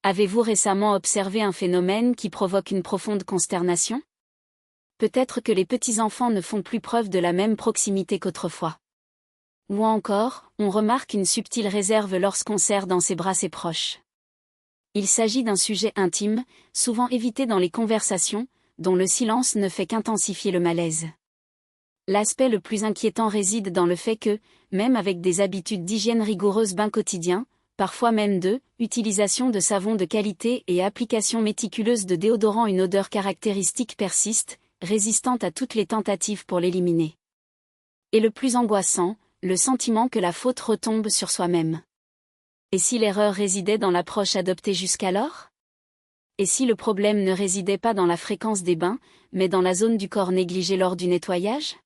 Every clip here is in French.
Avez-vous récemment observé un phénomène qui provoque une profonde consternation? Peut-être que les petits-enfants ne font plus preuve de la même proximité qu'autrefois. Ou encore, on remarque une subtile réserve lorsqu'on serre dans ses bras ses proches. Il s'agit d'un sujet intime, souvent évité dans les conversations, dont le silence ne fait qu'intensifier le malaise. L'aspect le plus inquiétant réside dans le fait que, même avec des habitudes d'hygiène rigoureuses bain quotidien, parfois même utilisation de savon de qualité et application méticuleuse de déodorant, une odeur caractéristique persiste, résistante à toutes les tentatives pour l'éliminer. Et le plus angoissant, le sentiment que la faute retombe sur soi-même. Et si l'erreur résidait dans l'approche adoptée jusqu'alors? Et si le problème ne résidait pas dans la fréquence des bains, mais dans la zone du corps négligée lors du nettoyage?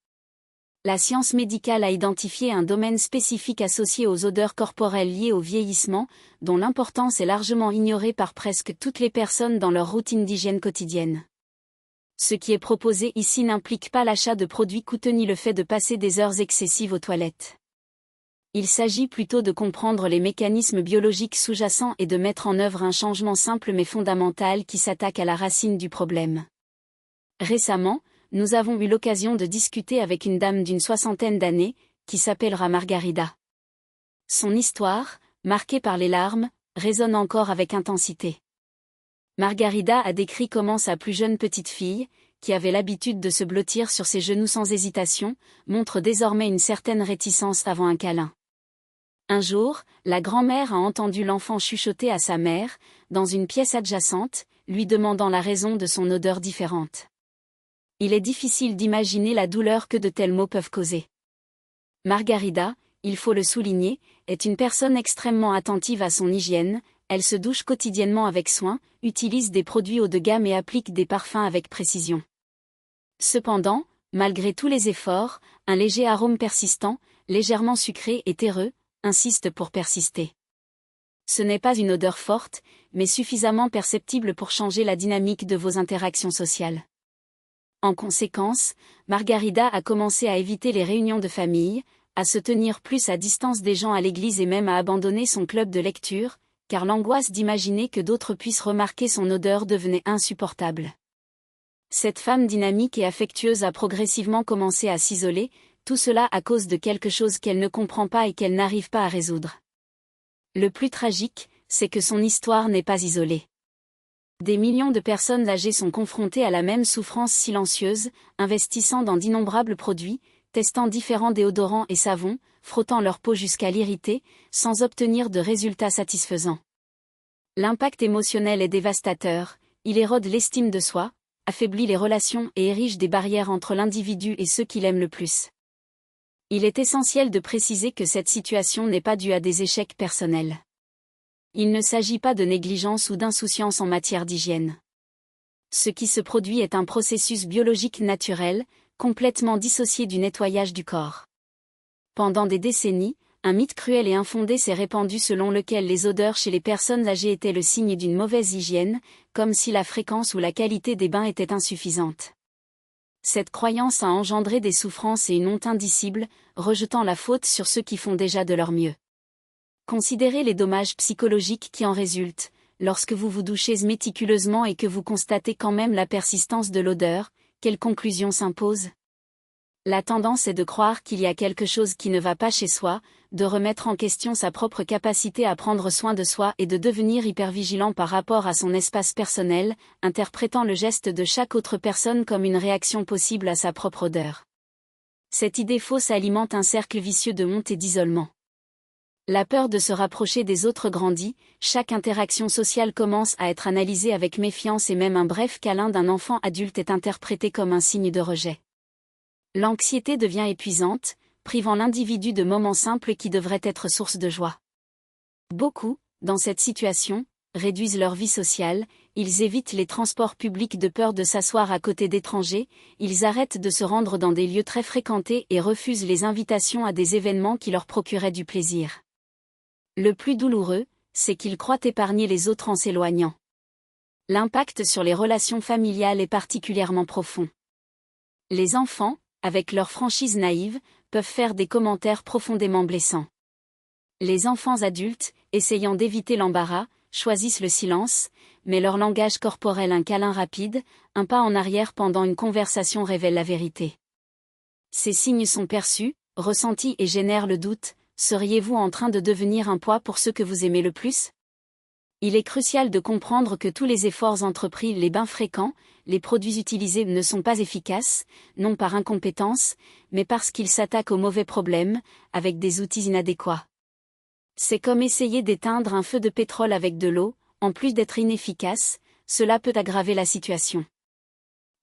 La science médicale a identifié un domaine spécifique associé aux odeurs corporelles liées au vieillissement, dont l'importance est largement ignorée par presque toutes les personnes dans leur routine d'hygiène quotidienne. Ce qui est proposé ici n'implique pas l'achat de produits coûteux ni le fait de passer des heures excessives aux toilettes. Il s'agit plutôt de comprendre les mécanismes biologiques sous-jacents et de mettre en œuvre un changement simple mais fondamental qui s'attaque à la racine du problème. Récemment, nous avons eu l'occasion de discuter avec une dame d'une 60aine d'années, qui s'appellera Margarida. Son histoire, marquée par les larmes, résonne encore avec intensité. Margarida a décrit comment sa plus jeune petite fille, qui avait l'habitude de se blottir sur ses genoux sans hésitation, montre désormais une certaine réticence avant un câlin. Un jour, la grand-mère a entendu l'enfant chuchoter à sa mère, dans une pièce adjacente, lui demandant la raison de son odeur différente. Il est difficile d'imaginer la douleur que de tels mots peuvent causer. Margarida, il faut le souligner, est une personne extrêmement attentive à son hygiène, elle se douche quotidiennement avec soin, utilise des produits haut de gamme et applique des parfums avec précision. Cependant, malgré tous les efforts, un léger arôme persistant, légèrement sucré et terreux, insiste pour persister. Ce n'est pas une odeur forte, mais suffisamment perceptible pour changer la dynamique de vos interactions sociales. En conséquence, Margarida a commencé à éviter les réunions de famille, à se tenir plus à distance des gens à l'église et même à abandonner son club de lecture, car l'angoisse d'imaginer que d'autres puissent remarquer son odeur devenait insupportable. Cette femme dynamique et affectueuse a progressivement commencé à s'isoler, tout cela à cause de quelque chose qu'elle ne comprend pas et qu'elle n'arrive pas à résoudre. Le plus tragique, c'est que son histoire n'est pas isolée. Des millions de personnes âgées sont confrontées à la même souffrance silencieuse, investissant dans d'innombrables produits, testant différents déodorants et savons, frottant leur peau jusqu'à l'irriter, sans obtenir de résultats satisfaisants. L'impact émotionnel est dévastateur, il érode l'estime de soi, affaiblit les relations et érige des barrières entre l'individu et ceux qu'il aime le plus. Il est essentiel de préciser que cette situation n'est pas due à des échecs personnels. Il ne s'agit pas de négligence ou d'insouciance en matière d'hygiène. Ce qui se produit est un processus biologique naturel, complètement dissocié du nettoyage du corps. Pendant des décennies, un mythe cruel et infondé s'est répandu selon lequel les odeurs chez les personnes âgées étaient le signe d'une mauvaise hygiène, comme si la fréquence ou la qualité des bains était insuffisante. Cette croyance a engendré des souffrances et une honte indicible, rejetant la faute sur ceux qui font déjà de leur mieux. Considérez les dommages psychologiques qui en résultent, lorsque vous vous douchez méticuleusement et que vous constatez quand même la persistance de l'odeur, quelle conclusion s'impose? La tendance est de croire qu'il y a quelque chose qui ne va pas chez soi, de remettre en question sa propre capacité à prendre soin de soi et de devenir hypervigilant par rapport à son espace personnel, interprétant le geste de chaque autre personne comme une réaction possible à sa propre odeur. Cette idée fausse alimente un cercle vicieux de honte et d'isolement. La peur de se rapprocher des autres grandit, chaque interaction sociale commence à être analysée avec méfiance et même un bref câlin d'un enfant adulte est interprété comme un signe de rejet. L'anxiété devient épuisante, privant l'individu de moments simples qui devraient être source de joie. Beaucoup, dans cette situation, réduisent leur vie sociale, ils évitent les transports publics de peur de s'asseoir à côté d'étrangers, ils arrêtent de se rendre dans des lieux très fréquentés et refusent les invitations à des événements qui leur procuraient du plaisir. Le plus douloureux, c'est qu'ils croient épargner les autres en s'éloignant. L'impact sur les relations familiales est particulièrement profond. Les enfants, avec leur franchise naïve, peuvent faire des commentaires profondément blessants. Les enfants adultes, essayant d'éviter l'embarras, choisissent le silence, mais leur langage corporel, un câlin rapide, un pas en arrière pendant une conversation, révèle la vérité. Ces signes sont perçus, ressentis et génèrent le doute. Seriez-vous en train de devenir un poids pour ceux que vous aimez le plus? Il est crucial de comprendre que tous les efforts entrepris, les bains fréquents, les produits utilisés ne sont pas efficaces, non par incompétence, mais parce qu'ils s'attaquent aux mauvais problèmes, avec des outils inadéquats. C'est comme essayer d'éteindre un feu de pétrole avec de l'eau, en plus d'être inefficace, cela peut aggraver la situation.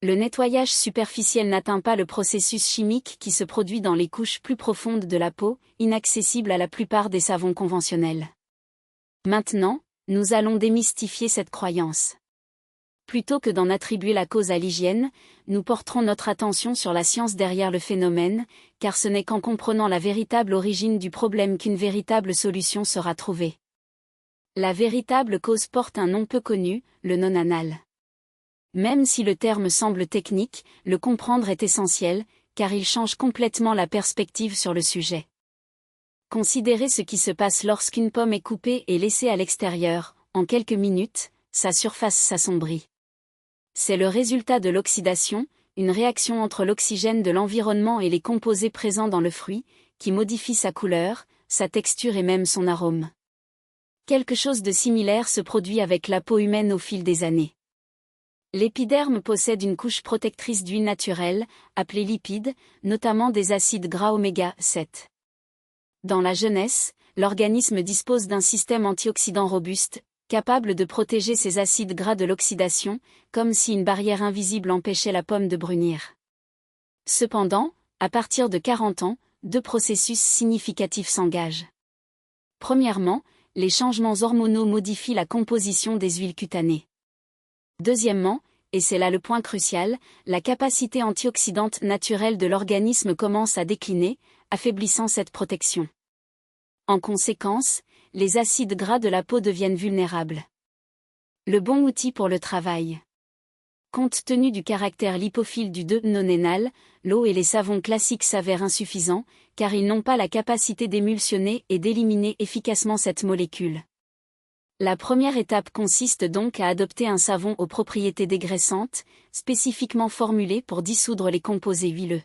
Le nettoyage superficiel n'atteint pas le processus chimique qui se produit dans les couches plus profondes de la peau, inaccessible à la plupart des savons conventionnels. Maintenant, nous allons démystifier cette croyance. Plutôt que d'en attribuer la cause à l'hygiène, nous porterons notre attention sur la science derrière le phénomène, car ce n'est qu'en comprenant la véritable origine du problème qu'une véritable solution sera trouvée. La véritable cause porte un nom peu connu, le non-anal. Même si le terme semble technique, le comprendre est essentiel, car il change complètement la perspective sur le sujet. Considérez ce qui se passe lorsqu'une pomme est coupée et laissée à l'extérieur. En quelques minutes, sa surface s'assombrit. C'est le résultat de l'oxydation, une réaction entre l'oxygène de l'environnement et les composés présents dans le fruit, qui modifie sa couleur, sa texture et même son arôme. Quelque chose de similaire se produit avec la peau humaine au fil des années. L'épiderme possède une couche protectrice d'huile naturelle, appelée lipide, notamment des acides gras oméga 7. Dans la jeunesse, l'organisme dispose d'un système antioxydant robuste, capable de protéger ces acides gras de l'oxydation, comme si une barrière invisible empêchait la pomme de brunir. Cependant, à partir de 40 ans, deux processus significatifs s'engagent. Premièrement, les changements hormonaux modifient la composition des huiles cutanées. Deuxièmement, et c'est là le point crucial, la capacité antioxydante naturelle de l'organisme commence à décliner, affaiblissant cette protection. En conséquence, les acides gras de la peau deviennent vulnérables. Le bon outil pour le travail. Compte tenu du caractère lipophile du non-anal, l'eau et les savons classiques s'avèrent insuffisants, car ils n'ont pas la capacité d'émulsionner et d'éliminer efficacement cette molécule. La première étape consiste donc à adopter un savon aux propriétés dégraissantes, spécifiquement formulé pour dissoudre les composés huileux.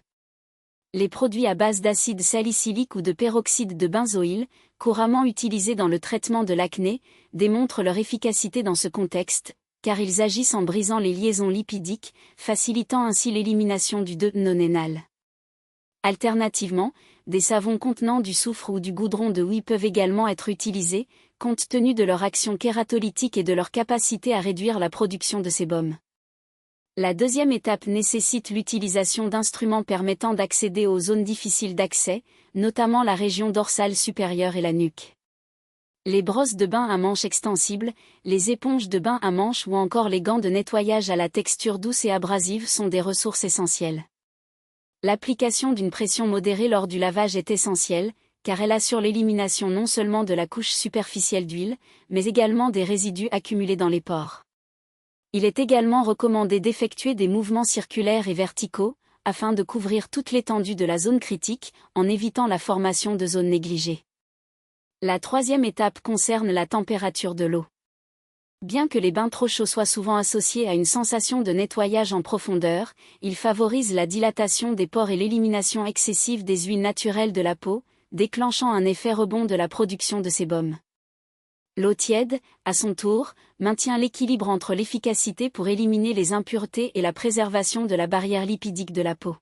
Les produits à base d'acide salicylique ou de peroxyde de benzoyle, couramment utilisés dans le traitement de l'acné, démontrent leur efficacité dans ce contexte, car ils agissent en brisant les liaisons lipidiques, facilitant ainsi l'élimination du non-anal. Alternativement, des savons contenant du soufre ou du goudron de houille peuvent également être utilisés, compte tenu de leur action kératolytique et de leur capacité à réduire la production de sébum. La deuxième étape nécessite l'utilisation d'instruments permettant d'accéder aux zones difficiles d'accès, notamment la région dorsale supérieure et la nuque. Les brosses de bain à manches extensibles, les éponges de bain à manches ou encore les gants de nettoyage à la texture douce et abrasive sont des ressources essentielles. L'application d'une pression modérée lors du lavage est essentielle, car elle assure l'élimination non seulement de la couche superficielle d'huile, mais également des résidus accumulés dans les pores. Il est également recommandé d'effectuer des mouvements circulaires et verticaux, afin de couvrir toute l'étendue de la zone critique, en évitant la formation de zones négligées. La troisième étape concerne la température de l'eau. Bien que les bains trop chauds soient souvent associés à une sensation de nettoyage en profondeur, ils favorisent la dilatation des pores et l'élimination excessive des huiles naturelles de la peau, déclenchant un effet rebond de la production de sébum. L'eau tiède, à son tour, maintient l'équilibre entre l'efficacité pour éliminer les impuretés et la préservation de la barrière lipidique de la peau.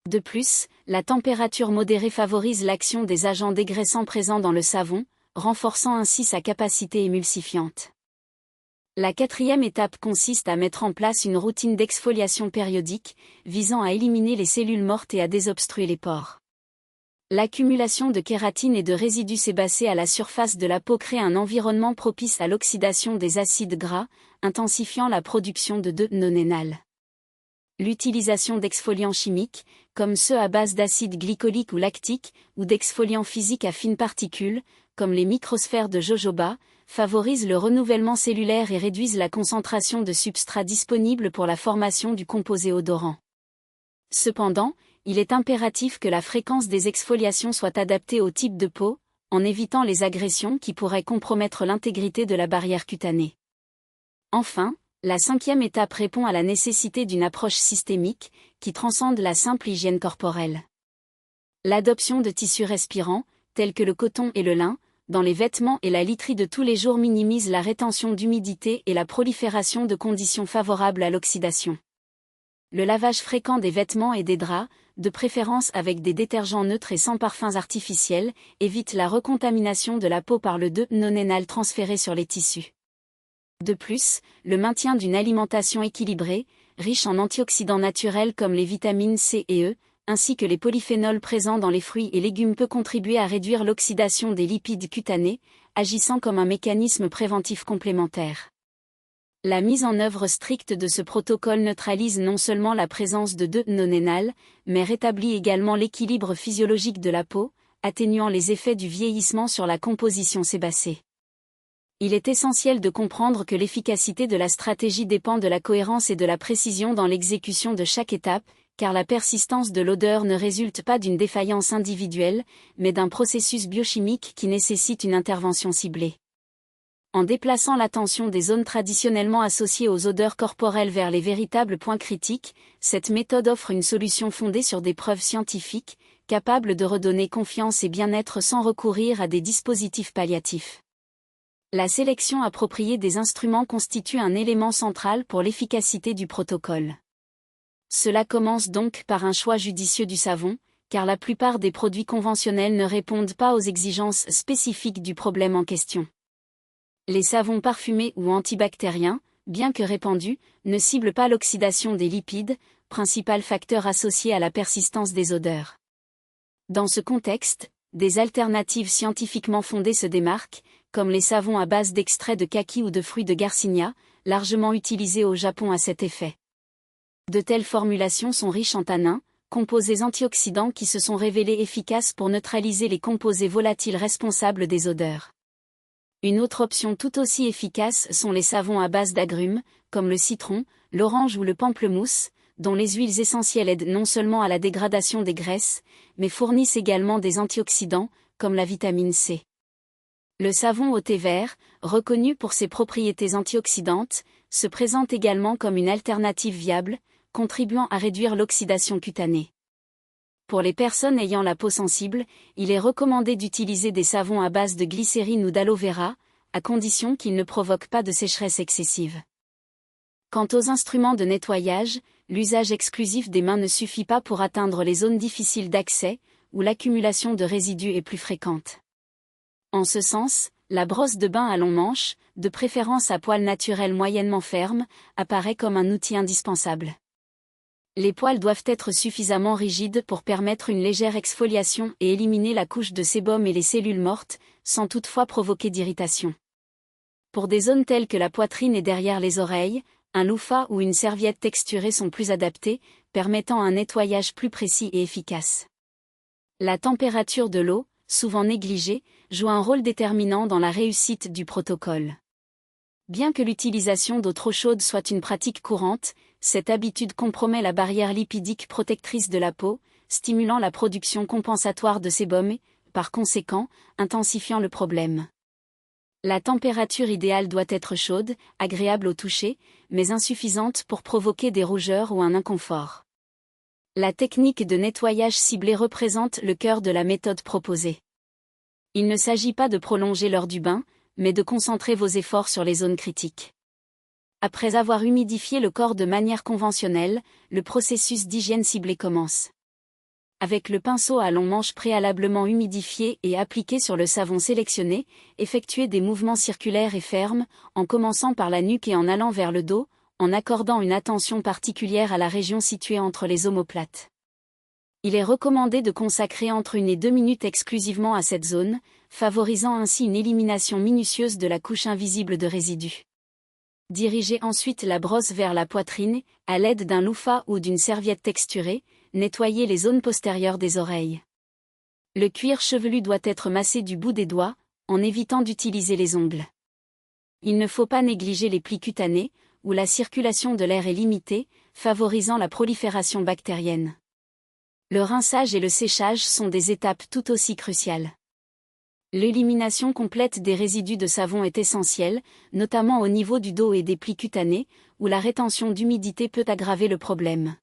De plus, la température modérée favorise l'action des agents dégraissants présents dans le savon, renforçant ainsi sa capacité émulsifiante. La quatrième étape consiste à mettre en place une routine d'exfoliation périodique, visant à éliminer les cellules mortes et à désobstruer les pores. L'accumulation de kératine et de résidus sébacés à la surface de la peau crée un environnement propice à l'oxydation des acides gras, intensifiant la production de non-anal. L'utilisation d'exfoliants chimiques, comme ceux à base d'acide glycolique ou lactique, ou d'exfoliants physiques à fines particules, comme les microsphères de jojoba, favorise le renouvellement cellulaire et réduisent la concentration de substrat disponible pour la formation du composé odorant. Cependant, il est impératif que la fréquence des exfoliations soit adaptée au type de peau, en évitant les agressions qui pourraient compromettre l'intégrité de la barrière cutanée. Enfin, la 5e étape répond à la nécessité d'une approche systémique, qui transcende la simple hygiène corporelle. L'adoption de tissus respirants, tels que le coton et le lin, dans les vêtements et la literie de tous les jours minimise la rétention d'humidité et la prolifération de conditions favorables à l'oxydation. Le lavage fréquent des vêtements et des draps, de préférence avec des détergents neutres et sans parfums artificiels, évite la recontamination de la peau par le 2-nonénal transféré sur les tissus. De plus, le maintien d'une alimentation équilibrée, riche en antioxydants naturels comme les vitamines C et E, ainsi que les polyphénols présents dans les fruits et légumes peut contribuer à réduire l'oxydation des lipides cutanés, agissant comme un mécanisme préventif complémentaire. La mise en œuvre stricte de ce protocole neutralise non seulement la présence de 2-nonénal, mais rétablit également l'équilibre physiologique de la peau, atténuant les effets du vieillissement sur la composition sébacée. Il est essentiel de comprendre que l'efficacité de la stratégie dépend de la cohérence et de la précision dans l'exécution de chaque étape, car la persistance de l'odeur ne résulte pas d'une défaillance individuelle, mais d'un processus biochimique qui nécessite une intervention ciblée. En déplaçant l'attention des zones traditionnellement associées aux odeurs corporelles vers les véritables points critiques, cette méthode offre une solution fondée sur des preuves scientifiques, capable de redonner confiance et bien-être sans recourir à des dispositifs palliatifs. La sélection appropriée des instruments constitue un élément central pour l'efficacité du protocole. Cela commence donc par un choix judicieux du savon, car la plupart des produits conventionnels ne répondent pas aux exigences spécifiques du problème en question. Les savons parfumés ou antibactériens, bien que répandus, ne ciblent pas l'oxydation des lipides, principal facteur associé à la persistance des odeurs. Dans ce contexte, des alternatives scientifiquement fondées se démarquent, comme les savons à base d'extrait de kaki ou de fruits de Garcinia, largement utilisés au Japon à cet effet. De telles formulations sont riches en tanins, composés antioxydants qui se sont révélés efficaces pour neutraliser les composés volatiles responsables des odeurs. Une autre option tout aussi efficace sont les savons à base d'agrumes, comme le citron, l'orange ou le pamplemousse, dont les huiles essentielles aident non seulement à la dégradation des graisses, mais fournissent également des antioxydants, comme la vitamine C. Le savon au thé vert, reconnu pour ses propriétés antioxydantes, se présente également comme une alternative viable, contribuant à réduire l'oxydation cutanée. Pour les personnes ayant la peau sensible, il est recommandé d'utiliser des savons à base de glycérine ou d'aloe vera, à condition qu'ils ne provoquent pas de sécheresse excessive. Quant aux instruments de nettoyage, l'usage exclusif des mains ne suffit pas pour atteindre les zones difficiles d'accès, où l'accumulation de résidus est plus fréquente. En ce sens, la brosse de bain à long manche, de préférence à poils naturels moyennement fermes, apparaît comme un outil indispensable. Les poils doivent être suffisamment rigides pour permettre une légère exfoliation et éliminer la couche de sébum et les cellules mortes, sans toutefois provoquer d'irritation. Pour des zones telles que la poitrine et derrière les oreilles, un loofah ou une serviette texturée sont plus adaptés, permettant un nettoyage plus précis et efficace. La température de l'eau, souvent négligée, joue un rôle déterminant dans la réussite du protocole. Bien que l'utilisation d'eau trop chaude soit une pratique courante, cette habitude compromet la barrière lipidique protectrice de la peau, stimulant la production compensatoire de sébum et, par conséquent, intensifiant le problème. La température idéale doit être chaude, agréable au toucher, mais insuffisante pour provoquer des rougeurs ou un inconfort. La technique de nettoyage ciblé représente le cœur de la méthode proposée. Il ne s'agit pas de prolonger l'heure du bain, mais de concentrer vos efforts sur les zones critiques. Après avoir humidifié le corps de manière conventionnelle, le processus d'hygiène ciblée commence. Avec le pinceau à long manche préalablement humidifié et appliqué sur le savon sélectionné, effectuez des mouvements circulaires et fermes, en commençant par la nuque et en allant vers le dos, en accordant une attention particulière à la région située entre les omoplates. Il est recommandé de consacrer entre 1 et 2 minutes exclusivement à cette zone, favorisant ainsi une élimination minutieuse de la couche invisible de résidus. Dirigez ensuite la brosse vers la poitrine, à l'aide d'un loofah ou d'une serviette texturée, nettoyez les zones postérieures des oreilles. Le cuir chevelu doit être massé du bout des doigts, en évitant d'utiliser les ongles. Il ne faut pas négliger les plis cutanés, où la circulation de l'air est limitée, favorisant la prolifération bactérienne. Le rinçage et le séchage sont des étapes tout aussi cruciales. L'élimination complète des résidus de savon est essentielle, notamment au niveau du dos et des plis cutanés, où la rétention d'humidité peut aggraver le problème.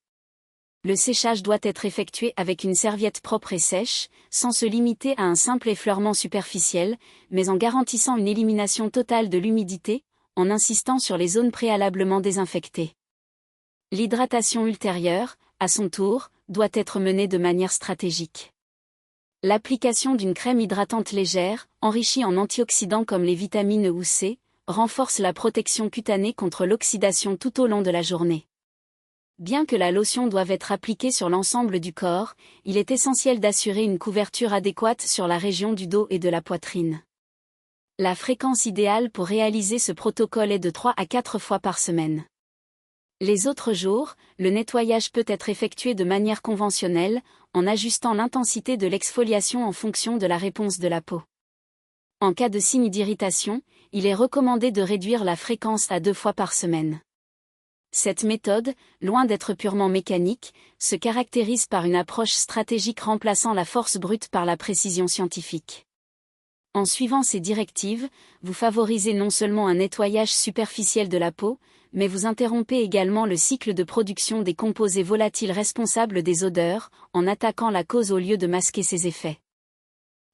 Le séchage doit être effectué avec une serviette propre et sèche, sans se limiter à un simple effleurement superficiel, mais en garantissant une élimination totale de l'humidité, en insistant sur les zones préalablement désinfectées. L'hydratation ultérieure, à son tour, doit être menée de manière stratégique. L'application d'une crème hydratante légère, enrichie en antioxydants comme les vitamines E ou C, renforce la protection cutanée contre l'oxydation tout au long de la journée. Bien que la lotion doive être appliquée sur l'ensemble du corps, il est essentiel d'assurer une couverture adéquate sur la région du dos et de la poitrine. La fréquence idéale pour réaliser ce protocole est de 3 à 4 fois par semaine. Les autres jours, le nettoyage peut être effectué de manière conventionnelle, en ajustant l'intensité de l'exfoliation en fonction de la réponse de la peau. En cas de signe d'irritation, il est recommandé de réduire la fréquence à 2 fois par semaine. Cette méthode, loin d'être purement mécanique, se caractérise par une approche stratégique remplaçant la force brute par la précision scientifique. En suivant ces directives, vous favorisez non seulement un nettoyage superficiel de la peau, mais vous interrompez également le cycle de production des composés volatiles responsables des odeurs, en attaquant la cause au lieu de masquer ses effets.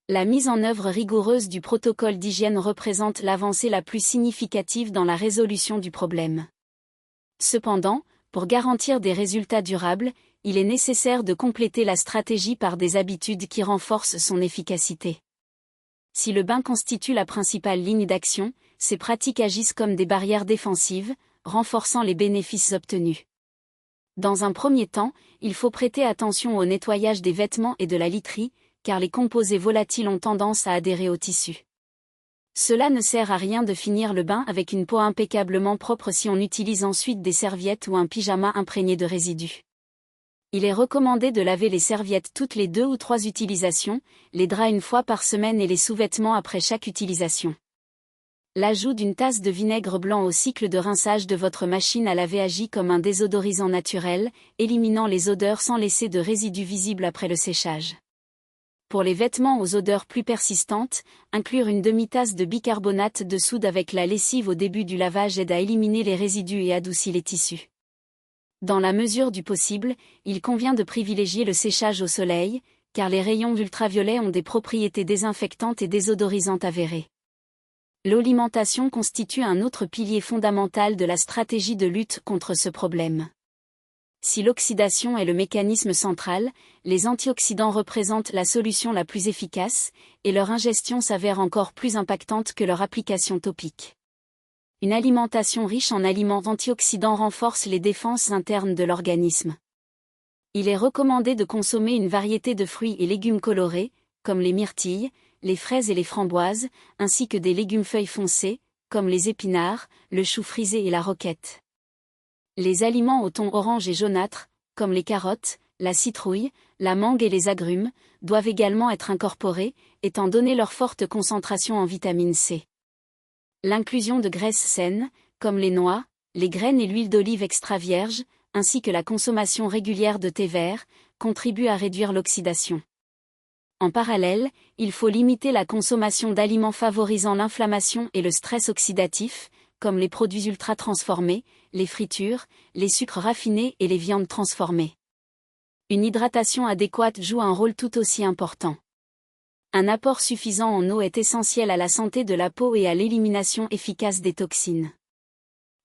La mise en œuvre rigoureuse du protocole d'hygiène représente l'avancée la plus significative dans la résolution du problème. Cependant, pour garantir des résultats durables, il est nécessaire de compléter la stratégie par des habitudes qui renforcent son efficacité. Si le bain constitue la principale ligne d'action, ces pratiques agissent comme des barrières défensives, renforçant les bénéfices obtenus. Dans un premier temps, il faut prêter attention au nettoyage des vêtements et de la literie, car les composés volatiles ont tendance à adhérer au tissu. Cela ne sert à rien de finir le bain avec une peau impeccablement propre si on utilise ensuite des serviettes ou un pyjama imprégné de résidus. Il est recommandé de laver les serviettes toutes les 2 ou 3 utilisations, les draps une fois par semaine et les sous-vêtements après chaque utilisation. L'ajout d'une tasse de vinaigre blanc au cycle de rinçage de votre machine à laver agit comme un désodorisant naturel, éliminant les odeurs sans laisser de résidus visibles après le séchage. Pour les vêtements aux odeurs plus persistantes, inclure une demi-tasse de bicarbonate de soude avec la lessive au début du lavage aide à éliminer les résidus et adoucit les tissus. Dans la mesure du possible, il convient de privilégier le séchage au soleil, car les rayons ultraviolets ont des propriétés désinfectantes et désodorisantes avérées. L'alimentation constitue un autre pilier fondamental de la stratégie de lutte contre ce problème. Si l'oxydation est le mécanisme central, les antioxydants représentent la solution la plus efficace, et leur ingestion s'avère encore plus impactante que leur application topique. Une alimentation riche en aliments antioxydants renforce les défenses internes de l'organisme. Il est recommandé de consommer une variété de fruits et légumes colorés, comme les myrtilles, les fraises et les framboises, ainsi que des légumes feuilles foncées, comme les épinards, le chou frisé et la roquette. Les aliments au ton orange et jaunâtre, comme les carottes, la citrouille, la mangue et les agrumes, doivent également être incorporés, étant donné leur forte concentration en vitamine C. L'inclusion de graisses saines, comme les noix, les graines et l'huile d'olive extra vierge, ainsi que la consommation régulière de thé vert, contribuent à réduire l'oxydation. En parallèle, il faut limiter la consommation d'aliments favorisant l'inflammation et le stress oxydatif, comme les produits ultra-transformés, les fritures, les sucres raffinés et les viandes transformées. Une hydratation adéquate joue un rôle tout aussi important. Un apport suffisant en eau est essentiel à la santé de la peau et à l'élimination efficace des toxines.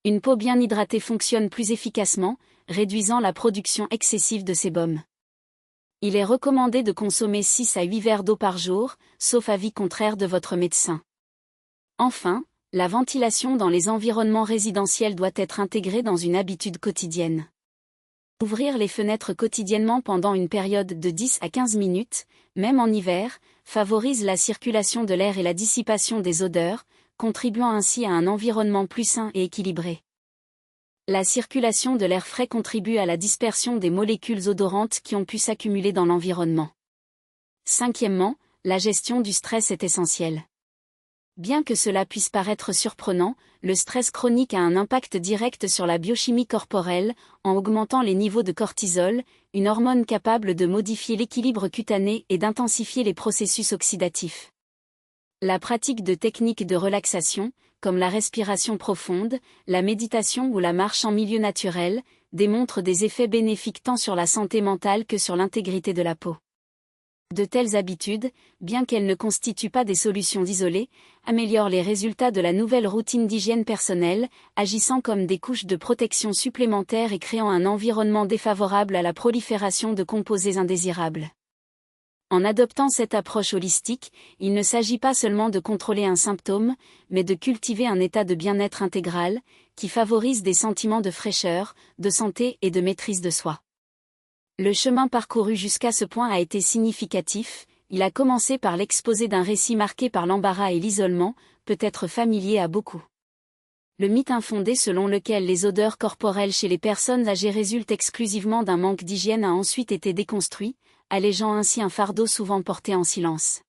Une peau bien hydratée fonctionne plus efficacement, réduisant la production excessive de sébum. Il est recommandé de consommer 6 à 8 verres d'eau par jour, sauf avis contraire de votre médecin. Enfin, la ventilation dans les environnements résidentiels doit être intégrée dans une habitude quotidienne. Ouvrir les fenêtres quotidiennement pendant une période de 10 à 15 minutes, même en hiver, favorise la circulation de l'air et la dissipation des odeurs, contribuant ainsi à un environnement plus sain et équilibré. La circulation de l'air frais contribue à la dispersion des molécules odorantes qui ont pu s'accumuler dans l'environnement. Cinquièmement, la gestion du stress est essentielle. Bien que cela puisse paraître surprenant, le stress chronique a un impact direct sur la biochimie corporelle, en augmentant les niveaux de cortisol, une hormone capable de modifier l'équilibre cutané et d'intensifier les processus oxydatifs. La pratique de techniques de relaxation, comme la respiration profonde, la méditation ou la marche en milieu naturel, démontrent des effets bénéfiques tant sur la santé mentale que sur l'intégrité de la peau. De telles habitudes, bien qu'elles ne constituent pas des solutions isolées, améliorent les résultats de la nouvelle routine d'hygiène personnelle, agissant comme des couches de protection supplémentaires et créant un environnement défavorable à la prolifération de composés indésirables. En adoptant cette approche holistique, il ne s'agit pas seulement de contrôler un symptôme, mais de cultiver un état de bien-être intégral, qui favorise des sentiments de fraîcheur, de santé et de maîtrise de soi. Le chemin parcouru jusqu'à ce point a été significatif, il a commencé par l'exposé d'un récit marqué par l'embarras et l'isolement, peut-être familier à beaucoup. Le mythe infondé selon lequel les odeurs corporelles chez les personnes âgées résultent exclusivement d'un manque d'hygiène a ensuite été déconstruit, allégeant ainsi un fardeau souvent porté en silence.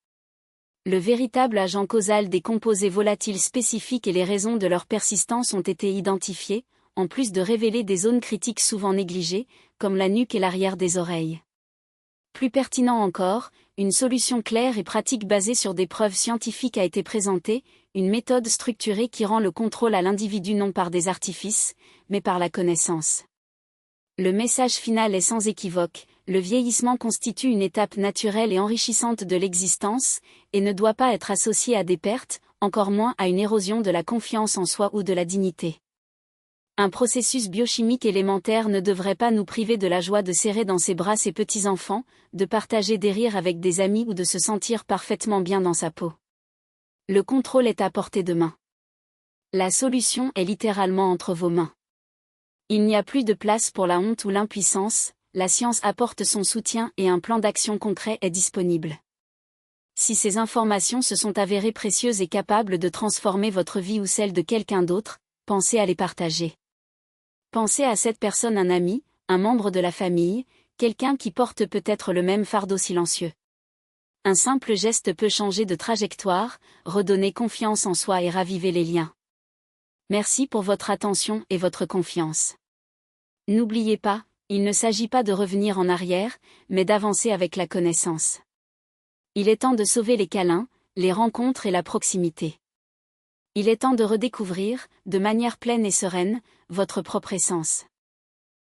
Le véritable agent causal des composés volatiles spécifiques et les raisons de leur persistance ont été identifiés, en plus de révéler des zones critiques souvent négligées, comme la nuque et l'arrière des oreilles. Plus pertinent encore, une solution claire et pratique basée sur des preuves scientifiques a été présentée, une méthode structurée qui rend le contrôle à l'individu non par des artifices, mais par la connaissance. Le message final est sans équivoque, le vieillissement constitue une étape naturelle et enrichissante de l'existence, et ne doit pas être associé à des pertes, encore moins à une érosion de la confiance en soi ou de la dignité. Un processus biochimique élémentaire ne devrait pas nous priver de la joie de serrer dans ses bras ses petits-enfants, de partager des rires avec des amis ou de se sentir parfaitement bien dans sa peau. Le contrôle est à portée de main. La solution est littéralement entre vos mains. Il n'y a plus de place pour la honte ou l'impuissance, la science apporte son soutien et un plan d'action concret est disponible. Si ces informations se sont avérées précieuses et capables de transformer votre vie ou celle de quelqu'un d'autre, pensez à les partager. Pensez à cette personne, un ami, un membre de la famille, quelqu'un qui porte peut-être le même fardeau silencieux. Un simple geste peut changer de trajectoire, redonner confiance en soi et raviver les liens. Merci pour votre attention et votre confiance. N'oubliez pas, il ne s'agit pas de revenir en arrière, mais d'avancer avec la connaissance. Il est temps de sauver les câlins, les rencontres et la proximité. Il est temps de redécouvrir, de manière pleine et sereine, votre propre essence.